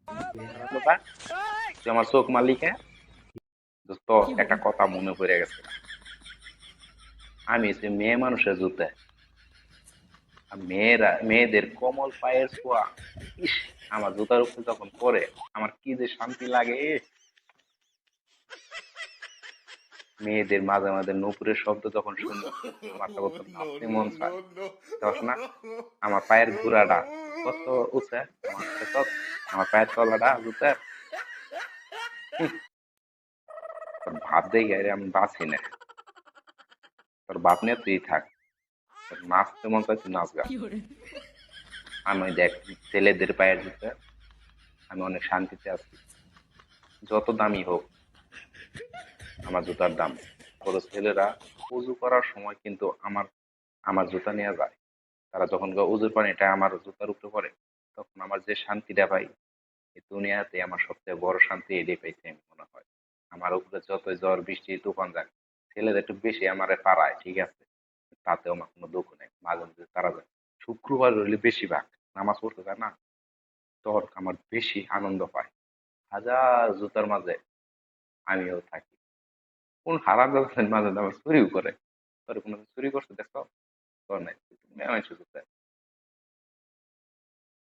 দাদা, তুই আমার চোখ মালিকে দোস্ত, একটা কথা মনে পড়ে গেছে। আমি হচ্ছে মেয়ে মানুষের জুতে, আর মেয়েদের কোমল পায়ের ছোঁয়া, ইস, আমার জুতার উপরে যখন পরে আমার কি যে শান্তি লাগে। মেয়েদের মাঝে মাঝে নূপুরের শব্দ যখন শুনি, আমার তখন তো নাচতে মন চায়। বুঝতে না, আমার পায়ের ঘোড়াটা কত উঁচে, আমার দেখো, আমার পায়ের তলাটা জুতার, তোর ভাব দেখে আমি বাঁচি না। তোর বাপ নিয়ে তুই থাক, তোর নাচতে মন চাই তুই নাচ গা। আমি দেখ, ছেলেদের পায়ের জুতা আমি অনেক শান্তিতে আছি। যত দামি হোক আমার জুতার দাম। বড় ছেলেরা উজু করার সময় কিন্তু আমার আমার জুতা নিয়ে যায়। তারা যখন উজুর পানিটা আমার জুতার উপরে পড়ে, তখন আমার যে শান্তিটা পাই, এই দুনিয়াতে আমার সবচেয়ে বড় শান্তি এটাই পাইছি আমি মনে হয়। আমার উপরে যতই ঝড় বৃষ্টি তুফান যাক, ছেলেদের একটু বেশি আমারে পাড়ায়, ঠিক আছে, তাতেও আমার কোনো দুঃখ নেই। মাঝে মাঝে তারা যায়, শুক্রবার হইলে বেশিরভাগ নামাজ পড়তে যায় না, তখন আমার বেশি আনন্দ পায়। হাজার জুতার মাঝে আমিও থাকি। কোন হারাম মাঝে আমার চুরিও করে। তোর কোনো চুরি করছে দেখো? তোর নাই, মেয়ে মানুষের জুতা।